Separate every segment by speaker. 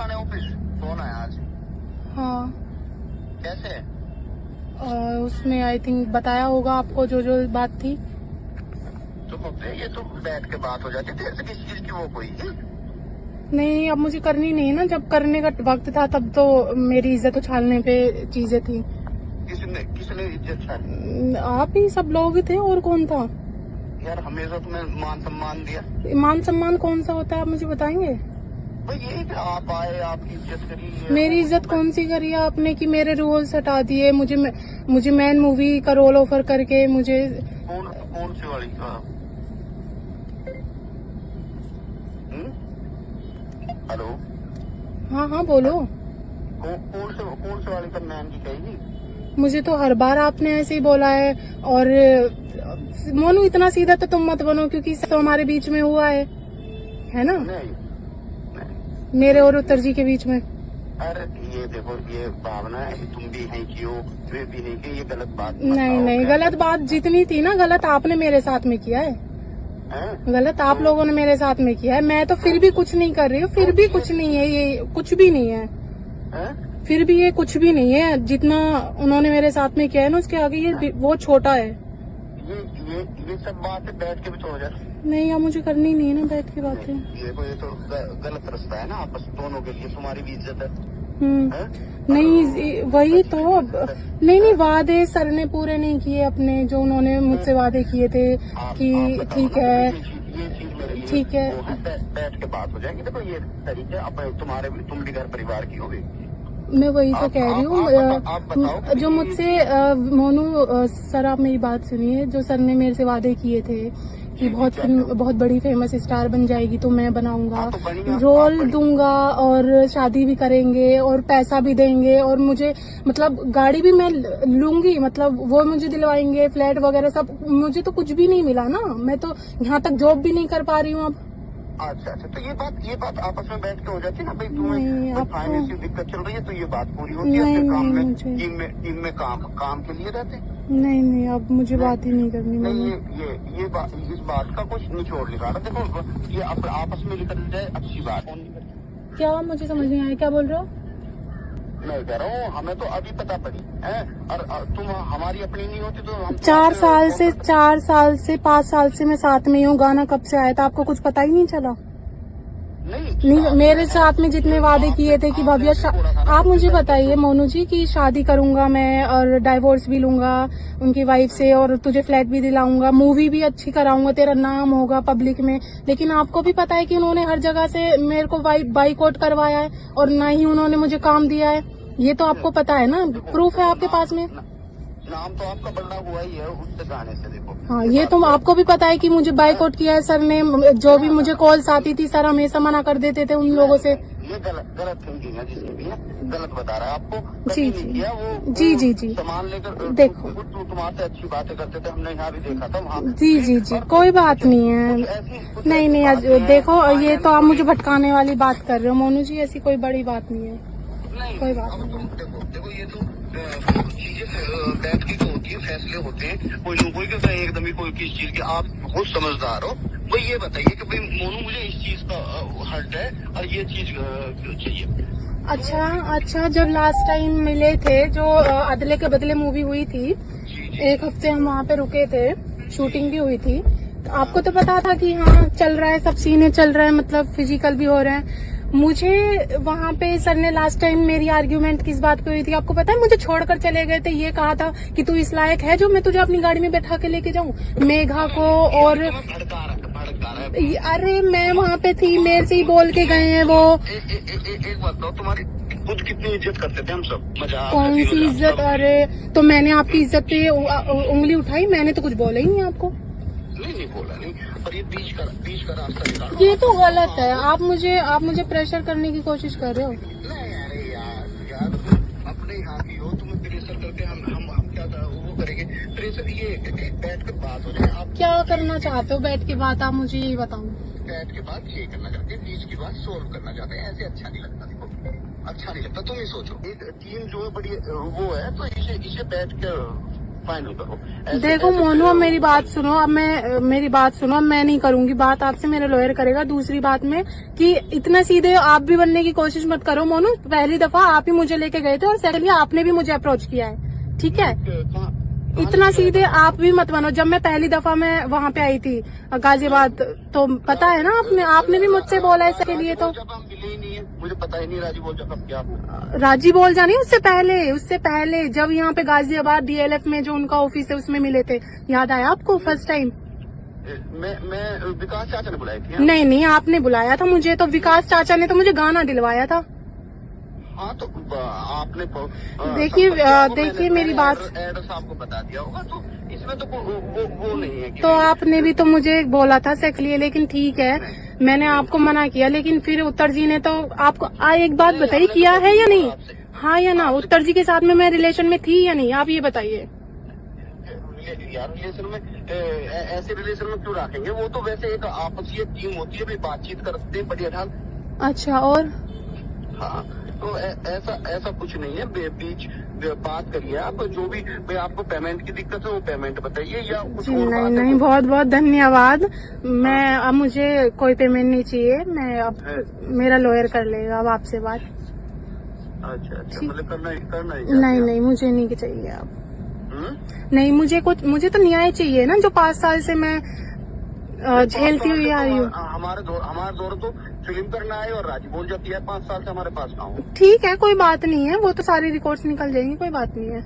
Speaker 1: पुराने office phone आया आज।
Speaker 2: हाँ
Speaker 1: कैसे?
Speaker 2: उसमें आई थिंक बताया होगा आपको जो जो बात थी।
Speaker 1: तो ये तो बैठ के बात हो जाती तेरे से किस चीज की वो कोई
Speaker 2: नहीं, अब मुझे करनी नहीं है ना, जब करने का वक्त था तब तो मेरी इज्जत उछालने पे चीजें थी।
Speaker 1: किसने इज्जत छाड़ी?
Speaker 2: आप ही सब लोग थे, और कौन था?
Speaker 1: यार हमेशा तुम्हें मान सम्मान दिया।
Speaker 2: मान सम्मान कौन सा होता है, आप मुझे बताएंगे?
Speaker 1: भाई यही कि आप आए, आपकी इज्जत करी।
Speaker 2: मेरी इज्जत कौन सी करी आपने कि मेरे रोल्स हटा दिए, मुझे मैन मूवी का रोल ऑफर करके मुझे।
Speaker 1: कौन सी वाली का? हेलो।
Speaker 2: हाँ हाँ बोलो।
Speaker 1: कौन से वाली का मैन की कहेगी?
Speaker 2: मुझे तो हर बार आपने ऐसे ही बोला है। और मोनू इतना सीधा तो तुम मत बनो, क्योंकि तो हमारे बीच में हुआ है ना?
Speaker 1: नहीं,
Speaker 2: मेरे और उत्तर जी के बीच में।
Speaker 1: अरे ये देखो, ये भावना है, तुम भी हैं कि हो, वे भी नहीं कि ये गलत बात
Speaker 2: नहीं, गलत बात जितनी थी ना, गलत आपने मेरे साथ में किया है। गलत आप लोगों ने मेरे साथ में किया है। मैं तो फिर भी कुछ नहीं कर रही हूँ, फिर भी कुछ नहीं है, ये कुछ भी नहीं है। फिर भी ये कुछ भी नहीं है, जितना उन्होंने मेरे साथ में किया है ना, उसके आगे ये वो छोटा है।
Speaker 1: ये सब बातें बैठ के भी तो हो जाती।
Speaker 2: नहीं, अब मुझे करनी नहीं है ना बैठ के बातें।
Speaker 1: ये तो गलत रास्ता है ना आपस दोनों के लिए, तुम्हारी भी इज्जत है।
Speaker 2: नहीं वही तो। नहीं, वादे सर ने पूरे नहीं किए अपने, जो उन्होंने मुझसे वादे किए थे कि ठीक है ठीक है,
Speaker 1: बैठ के बात हो जाएगी। देखो ये तरीके अपने तुम भी घर परिवार की होगी।
Speaker 2: मैं वही तो कह रही हूँ। जो मुझसे मोनू सर, आप मेरी बात सुनिए। जो सर ने मेरे से वादे किए थे कि बहुत बड़ी फेमस स्टार बन जाएगी तो मैं बनाऊंगा, रोल दूंगा और शादी भी करेंगे और पैसा भी देंगे, और मुझे मतलब गाड़ी भी मैं लूंगी, मतलब वो मुझे दिलवाएंगे, फ्लैट वगैरह सब। मुझे तो कुछ भी नहीं मिला ना, मैं तो यहाँ तक जॉब भी नहीं कर पा रही हूँ अब।
Speaker 1: अच्छा, तो ये बात आपस में बैठ के हो जाती है ना भाई, तुम्हें फाइनेंशियल दिक्कत चल रही है तो ये बात पूरी होती है। फिर काम में टीम में काम के लिए रहते हैं।
Speaker 2: नहीं, अब मुझे बात ही नहीं करनी।
Speaker 1: नहीं, ये इस बात का कुछ निचोड़ निकाला। देखो ये आपस में निकल जाए अच्छी बात।
Speaker 2: क्या मुझे समझ नहीं आया, क्या बोल रहे हो?
Speaker 1: मैं कह रहा हूँ हमें तो अभी पता पड़ी है, और तुम हमारी अपनी नहीं होती तो हम
Speaker 2: 4 साल से 5 साल से मैं साथ में हूँ। गाना कब से आया था आपको कुछ पता ही नहीं चला? नहीं, मेरे साथ में जितने वादे किए थे कि भव्य, आप मुझे बताइए मोनू जी कि शादी करूंगा मैं और डाइवोर्स भी लूंगा उनकी वाइफ से, और तुझे फ्लैट भी दिलाऊंगा, मूवी भी अच्छी कराऊंगा, तेरा नाम होगा पब्लिक में। लेकिन आपको भी पता है कि उन्होंने हर जगह से मेरे को बाइकआउट करवाया है, और ना ही उन्होंने मुझे काम दिया है। ये तो आपको पता है ना, प्रूफ है आपके पास में।
Speaker 1: नाम तो आपका बढ़ा हुआ ही है उससे गाने से। देखो
Speaker 2: हाँ, ये तो आपको भी पता है कि मुझे बाइकआउट किया है सर ने। जो भी मुझे कॉल्स आती थी, सर हमेशा मना कर देते थे उन लोगों से।
Speaker 1: ये गलत थिंकिंग है, जिसकी भी है गलत बता रहा है आपको।
Speaker 2: जी
Speaker 1: किया वो
Speaker 2: जी
Speaker 1: सामान लेकर
Speaker 2: देखो,
Speaker 1: तुम्हारे अच्छी बातें करते थे, हमने यहाँ भी देखा था वहाँ।
Speaker 2: जी कोई बात नहीं है। नहीं, देखो ये तो आप मुझे भटकाने वाली बात कर रहे हो मोनू जी, ऐसी कोई बड़ी बात नहीं है। कोई बात नहीं।
Speaker 1: देखो ये तो चीजें बैठ की होती है, फैसले होते हैं। कोई कहता है एकदम ही कोई किस चीज के, आप बहुत समझदार हो। भाई ये बताइए कि भाई मोनू मुझे इस चीज का हर्ट है और ये चीज चाहिए।
Speaker 2: अच्छा, जब लास्ट टाइम मिले थे, जो अदले के बदले मूवी हुई थी, 1 हफ्ते हम वहाँ पे रुके थे, शूटिंग भी हुई थी, तो आपको तो पता था कि हाँ चल रहा है, सब सीने चल रहे हैं, मतलब फिजिकल भी हो रहे हैं। मुझे वहाँ पे सर ने लास्ट टाइम मेरी आर्ग्यूमेंट किस बात पे हुई थी आपको पता है? मुझे छोड़कर चले गए थे, ये कहा था कि तू इस लायक है जो मैं तुझे अपनी गाड़ी में बैठा के लेके जाऊं, मेघा को। और अरे मैं वहाँ पे थी, मेरे से ही बोल के गए हैं वो।
Speaker 1: एक बात बताओ, तुम्हारी खुद कितनी इज्जत करते थे हम सब, मजाक।
Speaker 2: कौन सी इज्जत? अरे तो मैंने आपकी इज्जत पे उंगली उठाई? मैंने तो कुछ बोला ही नहीं आपको।
Speaker 1: नहीं बोला नहीं, पर ये बीच का रास्ता निकालो।
Speaker 2: ये तो गलत है। आप मुझे प्रेशर करने की कोशिश कर रहे हो।
Speaker 1: नहीं अरे यार अपने यहाँ की हो, तुम्हें प्रेशर करके हम क्या वो करेंगे? प्रेशर ये बैठ कर बात हो जाए। आप
Speaker 2: क्या करना चाहते हो बैठ के बात? आप मुझे ये बताओ।
Speaker 1: बैठ के बात ये करना चाहते हैं, बीच की बात सोल्व करना चाहते हैं। ऐसे अच्छा नहीं लगता। देखो अच्छा नहीं लगता। तुम ही सोचो, एक टीम जो है बड़ी वो है, तो इसे बैठ कर फाइनल करो। ऐसे-
Speaker 2: देखो
Speaker 1: ऐसे
Speaker 2: मोनू, अब
Speaker 1: फिर-
Speaker 2: मेरी बात सुनो, अब मेरी बात सुनो, अब मैं नहीं करूंगी बात आपसे, मेरा लॉयर करेगा। दूसरी बात में कि इतना सीधे आप भी बनने की कोशिश मत करो मोनू। पहली दफा आप ही मुझे लेके गए थे और सेकंडली आपने भी मुझे अप्रोच किया है, ठीक है?
Speaker 1: कहाँ-
Speaker 2: इतना सीधे आप भी मत बनो। जब मैं पहली दफा मैं वहाँ पे आई थी गाजियाबाद, तो पता है ना, आपने भी मुझसे बोला इसके लिए। तो
Speaker 1: जब हम मिले ही नहीं है, मुझे पता ही नहीं राजी बोल जब क्या हुआ।
Speaker 2: राजी बोल जानी उससे पहले जब यहाँ पे गाजियाबाद DLF में जो उनका ऑफिस है उसमें मिले थे, याद आया आपको? फर्स्ट टाइम
Speaker 1: मैं विकास चाचा ने बुलाई थी।
Speaker 2: नहीं, आपने बुलाया था मुझे, तो विकास चाचा ने तो मुझे गाना दिलवाया था।
Speaker 1: हाँ तो आपने
Speaker 2: देखिए मेरी बात,
Speaker 1: एड्रेस आपको बता दिया होगा, तो इसमें तो वो नहीं है कि
Speaker 2: तो आपने भी तो मुझे बोला था सेक्स लिए, लेकिन ठीक है मैंने आपको मना किया, लेकिन फिर उत्तर जी ने तो आपको एक बात बताइए, किया है या नहीं? हाँ या ना? उत्तर जी के साथ में मैं रिलेशन में थी या नहीं, आप ये बताइए।
Speaker 1: यार रिलेशन में ऐसे रिलेशन में क्यों रखेंगे? वो तो वैसे एक आपसी टीम होती है, बातचीत करते हैं बढ़िया ढंग।
Speaker 2: अच्छा, और?
Speaker 1: हाँ तो ऐसा कुछ नहीं है। बीच बात करिए आप, जो भी भाई आपको पेमेंट की दिक्कत है वो पेमेंट बताइए, या कुछ
Speaker 2: जी
Speaker 1: और बात है
Speaker 2: नहीं, बहुत बहुत धन्यवाद। मैं अब मुझे कोई पेमेंट नहीं चाहिए, मैं अब मेरा लॉयर कर लेगा अब आपसे बात।
Speaker 1: अच्छा, मतलब करना ही
Speaker 2: नहीं, मुझे नहीं चाहिए अब। नहीं, मुझे तो न्याय चाहिए ना, जो 5 साल से मैं झेलती हुई आ रही हूँ।
Speaker 1: हमारे दौर तो फिल्म करना है और राजी बोल जाती है 5 साल से हमारे पास ना हो।
Speaker 2: ठीक है, कोई बात नहीं है, वो तो सारी रिकॉर्ड्स निकल जाएंगी, कोई बात नहीं है।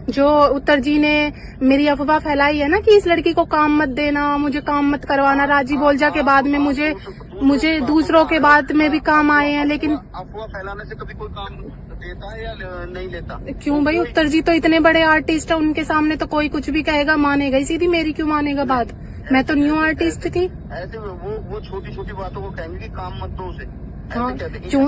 Speaker 2: जो उत्तर जी ने मेरी अफवाह फैलाई है ना कि इस लड़की को काम मत देना, मुझे काम मत करवाना, राजी बोलजा के बाद में मुझे दूसरों के बाद में भी काम आए हैं, लेकिन
Speaker 1: अफवाह फैलाने से कभी कोई काम देता है या नहीं लेता?
Speaker 2: क्यों भाई, उत्तर जी तो इतने बड़े आर्टिस्ट है, उनके सामने तो कोई कुछ भी कहेगा मानेगा ही, सीधी मेरी क्यों मानेगा बात? मैं तो न्यू आर्टिस्ट थी।
Speaker 1: ऐसे वो छोटी छोटी बातों को कहेंगे कि काम मत दो उसे।
Speaker 2: हाँ, क्यों?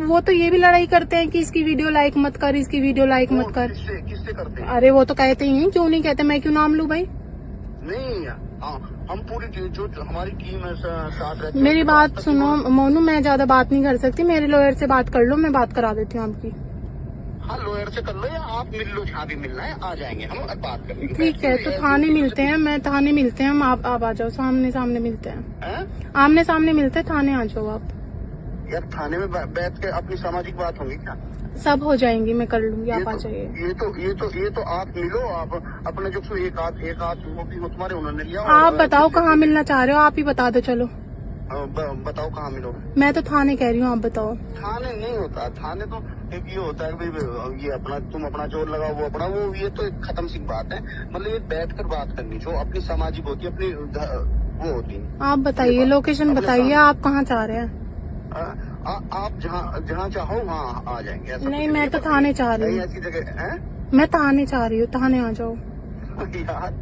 Speaker 2: वो तो ये भी लड़ाई करते हैं कि इसकी वीडियो लाइक मत कर, इसकी वीडियो लाइक मत कर।
Speaker 1: किससे करते हैं?
Speaker 2: अरे वो तो कहते ही हैं, क्यों नहीं कहते? मैं क्यों नाम लूं भाई?
Speaker 1: नहीं, हम पूरी जो हमारी टीम है साथ रहती है।
Speaker 2: मेरी बात सुनो मोनू, मैं ज्यादा बात नहीं कर सकती, मेरे लॉयर से बात कर लो, मैं बात करा देती हूँ आपकी।
Speaker 1: हाँ, लॉयर से कर लो या आप मिल लो, जहाँ भी मिलना है आ जाएंगे हम बात करेंगे।
Speaker 2: ठीक है, तो थाने मिलते हैं, थाने मिलते हैं हम, आप आ जाओ, सामने मिलते हैं, आमने सामने मिलते हैं, थाने आ जाओ आप।
Speaker 1: यार थाने में बैठ के अपनी सामाजिक बात होगी क्या?
Speaker 2: सब हो जाएंगी, मैं कर लूंगी, आप आ जाइए।
Speaker 1: ये तो आप मिलो, आप अपने जो एक आध वो भी हो तुम्हारे, उन्होंने लिया।
Speaker 2: आप बताओ कहाँ मिलना चाह रहे हो, आप ही बता दो। चलो
Speaker 1: बताओ कहाँ मिलोगे?
Speaker 2: मैं तो थाने कह रही हूँ, आप बताओ।
Speaker 1: थाने नहीं होता, थाने तो एक ये होता है कि भाई ये अपना तुम अपना जोर लगाओ, वो अपना, वो ये तो एक खत्म सी बात है। मतलब ये बैठ कर बात करनी जो अपनी सामाजिक होती है, अपनी वो होती है।
Speaker 2: आप बताइए, लोकेशन बताइए, आप कहाँ चाह रहे हैं?
Speaker 1: आप जहाँ चाहो वहाँ आ जाएंगे।
Speaker 2: नहीं, मैं तो थाने चाह रही हूँ,
Speaker 1: ऐसी जगह है।
Speaker 2: मैं थाने चाह रही हूँ, थाने आ जाओ।
Speaker 1: यार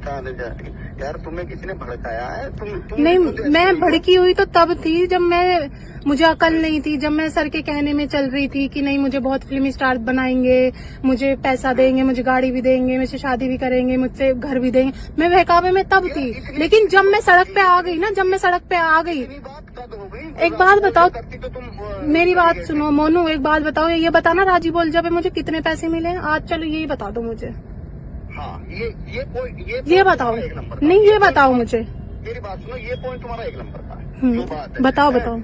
Speaker 1: थाने जा रही यार, तुम्हें किसी ने भड़काया है? तुम
Speaker 2: नहीं, मैं भड़की हुई तो तब थी जब मुझे अकल नहीं थी, जब मैं सर के कहने में चल रही थी कि नहीं मुझे बहुत फिल्मी स्टार बनाएंगे, मुझे पैसा देंगे, मुझे गाड़ी भी देंगे, मुझसे शादी भी करेंगे, मुझसे घर भी देंगे, मैं बहकावे में तब थी। लेकिन जब मैं सड़क पे आ गई एक बात बताओ, मेरी बात सुनो मोनू, एक बात बताओ, ये बताना राजी बोल जब मुझे कितने पैसे मिले आज? चलो यही बता दो मुझे।
Speaker 1: हाँ,
Speaker 2: ये बताओ, नहीं ये बताओ मुझे।
Speaker 1: मेरी बात सुनो, ये पॉइंट तुम्हारा 1 नंबर का है, जो बात है।
Speaker 2: बताओ।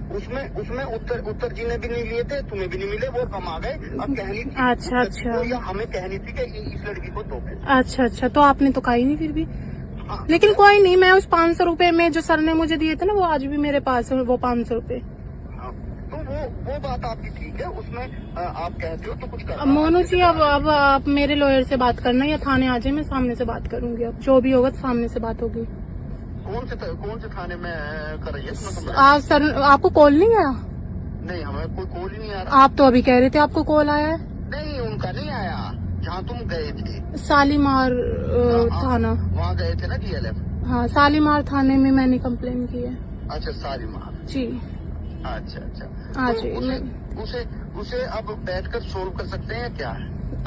Speaker 1: उसमें उत्तर जी ने भी नहीं लिए थे, तुम्हें भी नहीं मिले, वो कम आ गए। अब कहनी थी
Speaker 2: अच्छा,
Speaker 1: या हमें कहनी थी कि इस लड़की को दो पैसे।
Speaker 2: अच्छा, तो आपने तो कहा ही नहीं फिर भी। हाँ, लेकिन कोई नहीं, मैं उस 500 रुपए में जो सर ने मुझे दिए थे ना, वो आज भी मेरे पास है, वो 500 रुपए।
Speaker 1: तो वो बात आपकी ठीक है, उसमें आप कहते हो तो कुछ करना।
Speaker 2: मोनू जी, अब आप मेरे लॉयर से बात करना या थाने आ जाए, मैं सामने से बात करूंगी। अब जो भी होगा सामने से बात होगी।
Speaker 1: कौन से थाने में कर रही है?
Speaker 2: आप सर, आपको कॉल नहीं आया?
Speaker 1: नहीं, हमें कोई कॉल ही नहीं आ रहा।
Speaker 2: आप तो अभी कह रहे थे आपको कॉल आया है।
Speaker 1: नहीं, उनका नहीं आया, जहाँ तुम गए थे
Speaker 2: शालीमार थाना,
Speaker 1: वहाँ गए थे ना DLF।
Speaker 2: हाँ, शालीमार थाने में मैंने कंप्लेन की है।
Speaker 1: अच्छा, शालीमार
Speaker 2: जी।
Speaker 1: अच्छा।
Speaker 2: हाँ
Speaker 1: तो
Speaker 2: जी,
Speaker 1: उसे अब बैठकर सोल्व कर सकते हैं क्या?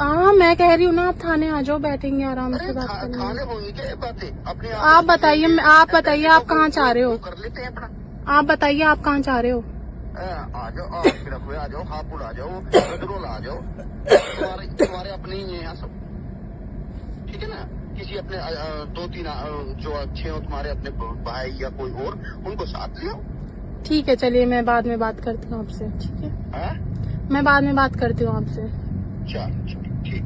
Speaker 2: हाँ, मैं कह रही हूँ ना, आप थाने आ जाओ, बैठेंगे आराम से बात करेंगे।
Speaker 1: थाने होंगी क्या बातें अपने?
Speaker 2: आप बताइए, आप कहाँ चाह रहे हो?
Speaker 1: कर लेते हैं अपना।
Speaker 2: आप बताइए, आप कहाँ चाह रहे हो?
Speaker 1: आ जाओ, आ जाओ, हापुड़ आ जाओ, गदरोल आ जाओ, तुम्हारे अपने ही हैं यहाँ सब। ठीक है ना, किसी अपने 2-3 जो अच्छे हो तुम्हारे अपने भाई या कोई और, उनको साथ ले आओ।
Speaker 2: ठीक है, चलिए मैं बाद में बात करती हूँ आपसे। ठीक है,
Speaker 1: हाँ
Speaker 2: मैं बाद में बात करती हूँ आपसे।
Speaker 1: चल ठीक।